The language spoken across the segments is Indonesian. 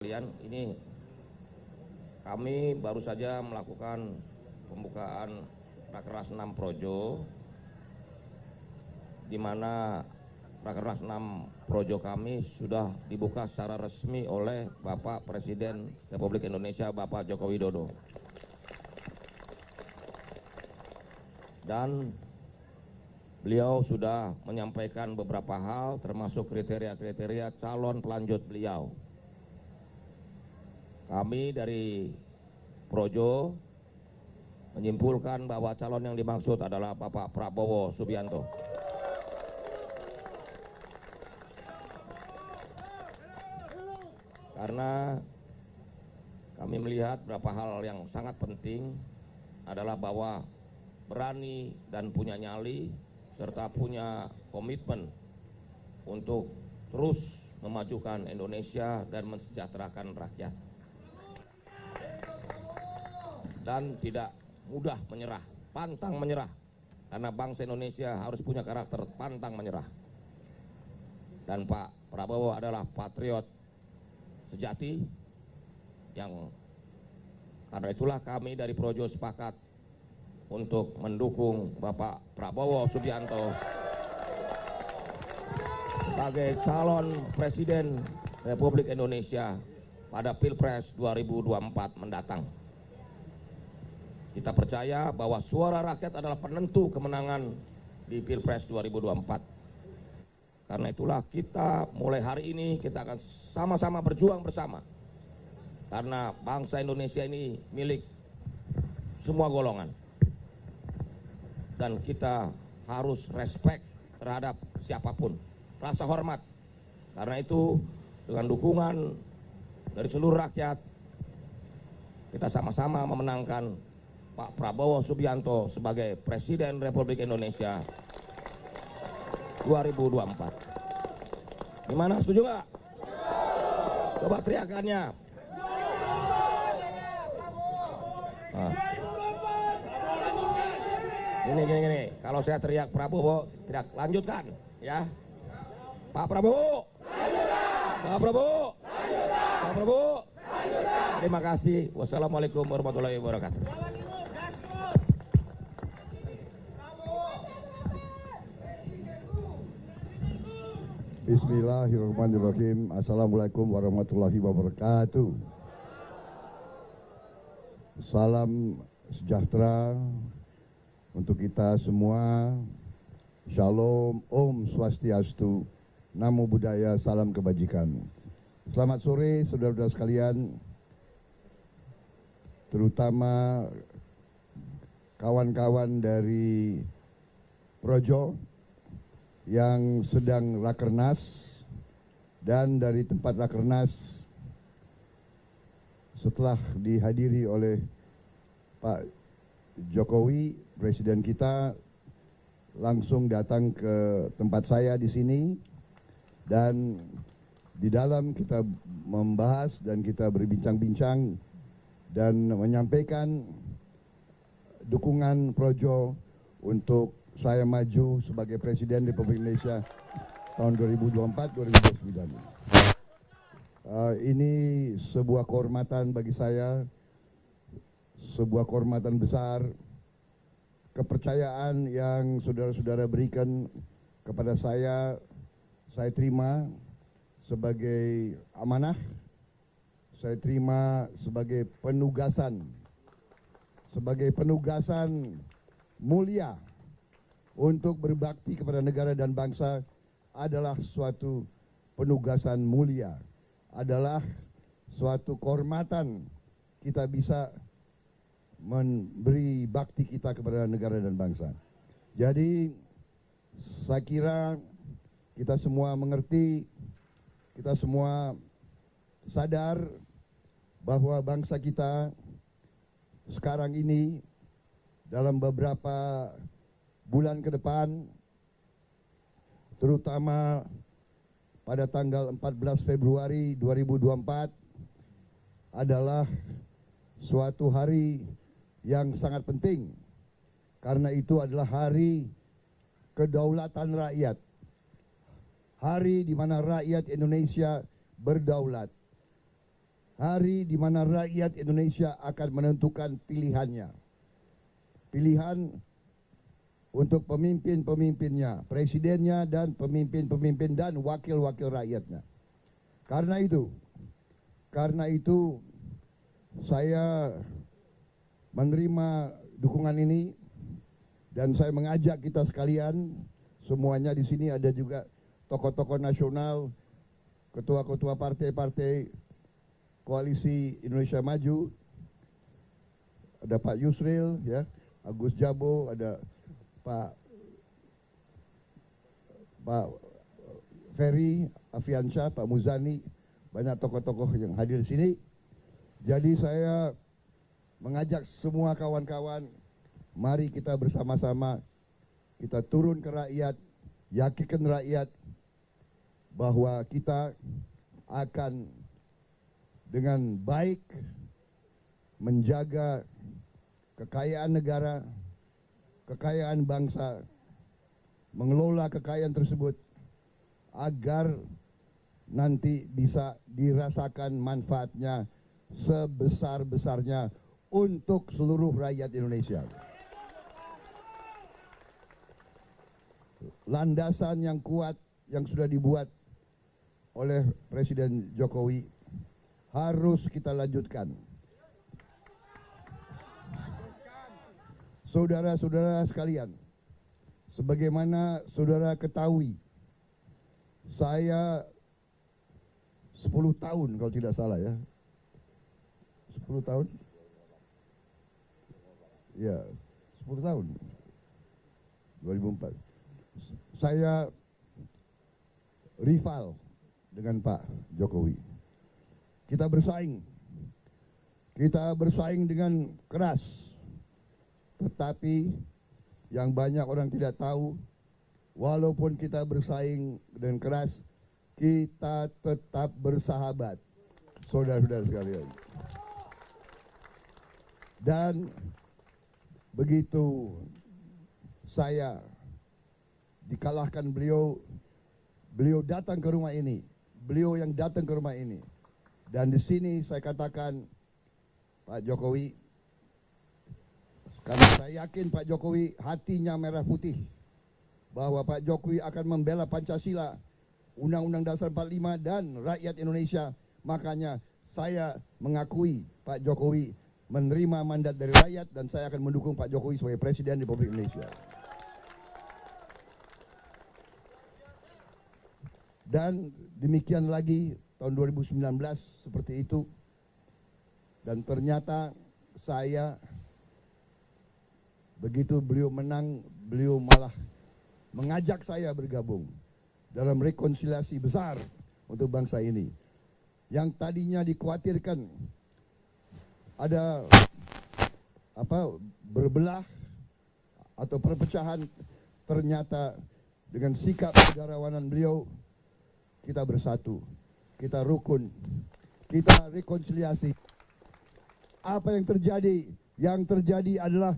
sekalian, ini kami baru saja melakukan pembukaan Rakernas 6 Projo, di mana Rakernas 6 Projo kami sudah dibuka secara resmi oleh Bapak Presiden Republik Indonesia, Bapak Joko Widodo. Dan beliau sudah menyampaikan beberapa hal, termasuk kriteria-kriteria calon pelanjut beliau. Kami dari Projo menyimpulkan bahwa calon yang dimaksud adalah Bapak Prabowo Subianto. Karena kami melihat beberapa hal yang sangat penting adalah bahwa berani dan punya nyali serta punya komitmen untuk terus memajukan Indonesia dan mensejahterakan rakyat. Dan tidak mudah menyerah, pantang menyerah. Karena bangsa Indonesia harus punya karakter pantang menyerah. Dan Pak Prabowo adalah patriot sejati yang karena itulah kami dari Projo sepakat untuk mendukung Bapak Prabowo Subianto sebagai calon Presiden Republik Indonesia pada Pilpres 2024 mendatang. Kita percaya bahwa suara rakyat adalah penentu kemenangan di Pilpres 2024. Karena itulah kita mulai hari ini kita akan sama-sama berjuang bersama. Karena bangsa Indonesia ini milik semua golongan. Dan kita harus respect terhadap siapapun, rasa hormat. Karena itu dengan dukungan dari seluruh rakyat, kita sama-sama memenangkan Pak Prabowo Subianto sebagai Presiden Republik Indonesia 2024. Gimana, setuju nggak? Coba teriakannya. Nah. Gini, kalau saya teriak Prabowo, teriak lanjutkan, ya. Pak Prabowo, Pak Prabowo, Pak Prabowo. Terima kasih. Wassalamualaikum warahmatullahi wabarakatuh. Bismillahirrahmanirrahim. Assalamualaikum warahmatullahi wabarakatuh. Salam sejahtera untuk kita semua. Shalom, Om Swastiastu, Namo Buddhaya, salam kebajikan. Selamat sore saudara-saudara sekalian, terutama kawan-kawan dari Projo yang sedang Rakernas dan dari tempat Rakernas setelah dihadiri oleh Pak Jokowi, Presiden kita, langsung datang ke tempat saya di sini dan di dalam kita membahas dan kita berbincang-bincang dan menyampaikan dukungan Projo untuk saya maju sebagai Presiden Republik Indonesia tahun 2024-2029. Ini sebuah kehormatan bagi saya, sebuah kehormatan besar, kepercayaan yang saudara-saudara berikan kepada saya terima sebagai amanah, saya terima sebagai penugasan mulia untuk berbakti kepada negara dan bangsa. Adalah suatu penugasan mulia, adalah suatu kehormatan kita bisa memberi bakti kita kepada negara dan bangsa. Jadi saya kira kita semua mengerti, kita semua sadar bahwa bangsa kita sekarang ini dalam beberapa bulan ke depan, terutama pada tanggal 14 Februari 2024 adalah suatu hari yang sangat penting, karena itu adalah hari kedaulatan rakyat, hari di mana rakyat Indonesia berdaulat, hari di mana rakyat Indonesia akan menentukan pilihannya. Pilihan untuk pemimpin-pemimpinnya, presidennya dan pemimpin-pemimpin dan wakil-wakil rakyatnya. Karena itu saya menerima dukungan ini dan saya mengajak kita sekalian, semuanya di sini ada juga tokoh-tokoh nasional, ketua-ketua partai-partai Koalisi Indonesia Maju, ada Pak Yusril, ya, Agus Jabo, ada Pak Ferry Afiansyah, Pak Muzani, banyak tokoh-tokoh yang hadir di sini. Jadi saya mengajak semua kawan-kawan, mari kita bersama-sama, kita turun ke rakyat, yakinkan rakyat bahwa kita akan dengan baik menjaga kekayaan negara, kekayaan bangsa, mengelola kekayaan tersebut agar nanti bisa dirasakan manfaatnya sebesar-besarnya untuk seluruh rakyat Indonesia. Landasan yang kuat yang sudah dibuat oleh Presiden Jokowi harus kita lanjutkan. Saudara-saudara sekalian, sebagaimana saudara ketahui, saya 10 tahun kalau tidak salah ya. 10 tahun? Ya, 10 tahun. 2004. Saya rival dengan Pak Jokowi. Kita bersaing dengan keras. Tetapi yang banyak orang tidak tahu, walaupun kita bersaing dengan keras, kita tetap bersahabat, saudara-saudara sekalian. Dan begitu saya dikalahkan beliau datang ke rumah ini, beliau yang datang ke rumah ini. Dan di sini saya katakan, Pak Jokowi, karena saya yakin Pak Jokowi hatinya merah putih, bahwa Pak Jokowi akan membela Pancasila, Undang-Undang Dasar 45 dan rakyat Indonesia. Makanya saya mengakui Pak Jokowi menerima mandat dari rakyat dan saya akan mendukung Pak Jokowi sebagai Presiden Republik Indonesia. Dan demikian lagi tahun 2019 seperti itu. Dan ternyata saya, begitu beliau menang, beliau malah mengajak saya bergabung dalam rekonsiliasi besar untuk bangsa ini. Yang tadinya dikhawatirkan ada berbelah atau perpecahan, ternyata dengan sikap negarawanan beliau kita bersatu, kita rukun, kita rekonsiliasi. Apa yang terjadi? Yang terjadi adalah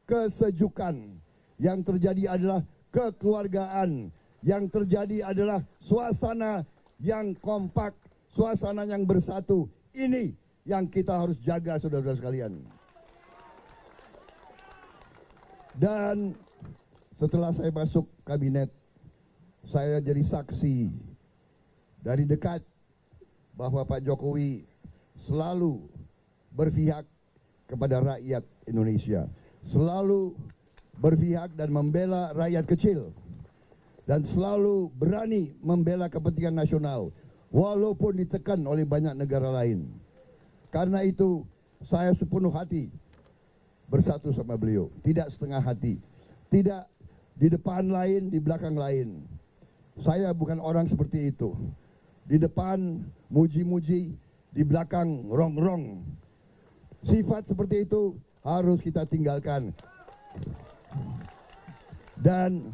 kesejukan, yang terjadi adalah kekeluargaan, yang terjadi adalah suasana yang kompak, suasana yang bersatu. Ini yang kita harus jaga, saudara-saudara sekalian. Dan setelah saya masuk kabinet, saya jadi saksi dari dekat bahwa Pak Jokowi selalu berpihak kepada rakyat Indonesia, selalu berpihak dan membela rakyat kecil, dan selalu berani membela kepentingan nasional walaupun ditekan oleh banyak negara lain. Karena itu saya sepenuh hati bersatu sama beliau, tidak setengah hati, tidak di depan lain, di belakang lain. Saya bukan orang seperti itu. Di depan muji-muji, di belakang rong-rong. Sifat seperti itu harus kita tinggalkan. Dan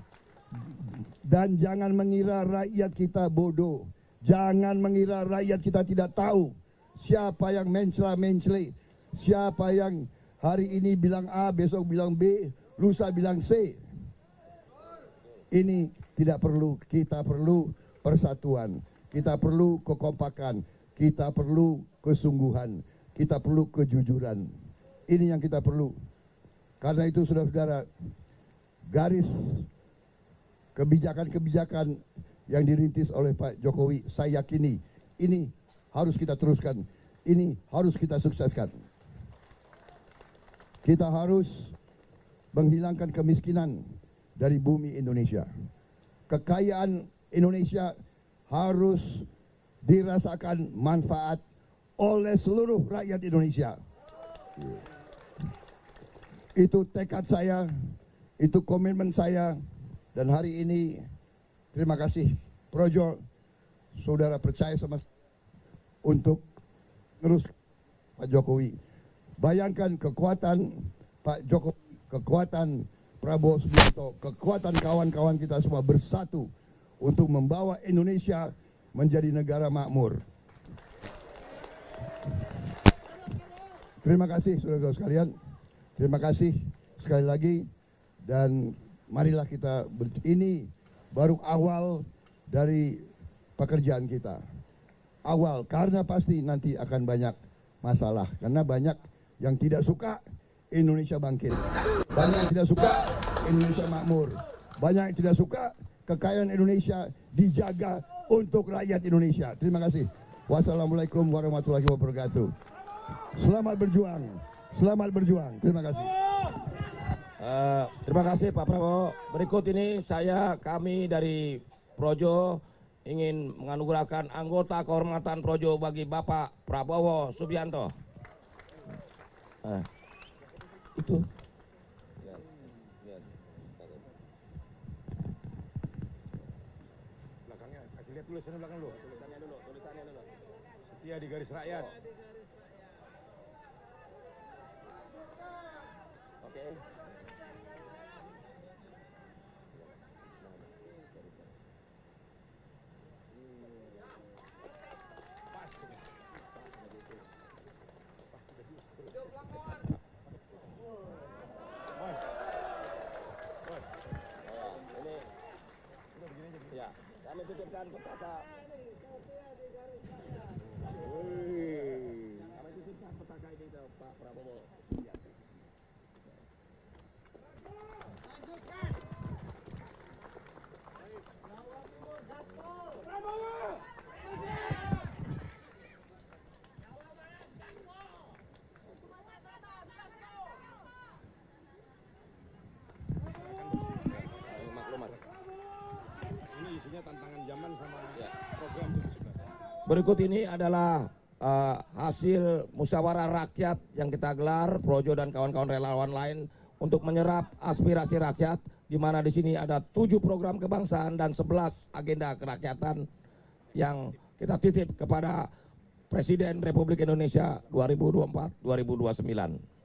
jangan mengira rakyat kita bodoh. Jangan mengira rakyat kita tidak tahu siapa yang mencela-mencela, siapa yang hari ini bilang A, besok bilang B, lusa bilang C. Ini tidak perlu. Kita perlu persatuan, kita perlu kekompakan, kita perlu kesungguhan, kita perlu kejujuran. Ini yang kita perlu. Karena itu saudara-saudara, garis kebijakan-kebijakan yang dirintis oleh Pak Jokowi, saya yakini ini harus kita teruskan, ini harus kita sukseskan. Kita harus menghilangkan kemiskinan dari bumi Indonesia. Kekayaan Indonesia harus dirasakan manfaat oleh seluruh rakyat Indonesia. Itu tekad saya, itu komitmen saya, dan hari ini terima kasih Projo, saudara percaya sama saya untuk terus Pak Jokowi. Bayangkan kekuatan Pak Jokowi, kekuatan Prabowo Subianto, kekuatan kawan-kawan kita semua bersatu untuk membawa Indonesia menjadi negara makmur. Terima kasih saudara-saudara sekalian. Terima kasih sekali lagi, dan marilah kita ini baru awal dari pekerjaan kita. Awal, karena pasti nanti akan banyak masalah, karena banyak yang tidak suka Indonesia bangkit, banyak yang tidak suka Indonesia makmur, banyak yang tidak suka kekayaan Indonesia dijaga untuk rakyat Indonesia. Terima kasih. Wassalamualaikum warahmatullahi wabarakatuh. Selamat berjuang, selamat berjuang. Terima kasih. Terima kasih Pak Prabowo. Berikut ini kami dari Projo ingin menganugerahkan anggota kehormatan Projo bagi Bapak Prabowo Subianto. Itu. Belakangnya, kasih lihat tulisannya belakang dulu. Tulisannya dulu. Setia di garis rakyat. Oke. Ya, kami titipkan petaka. Kami titipkan petaka ini ke Pak Prabowo. Ini isinya tantangan zaman sama program itu sebenarnya. Berikut ini adalah hasil musyawarah rakyat yang kita gelar, Projo dan kawan-kawan relawan lain untuk menyerap aspirasi rakyat, di mana di sini ada 7 program kebangsaan dan 11 agenda kerakyatan yang kita titip kepada Presiden Republik Indonesia 2024-2029.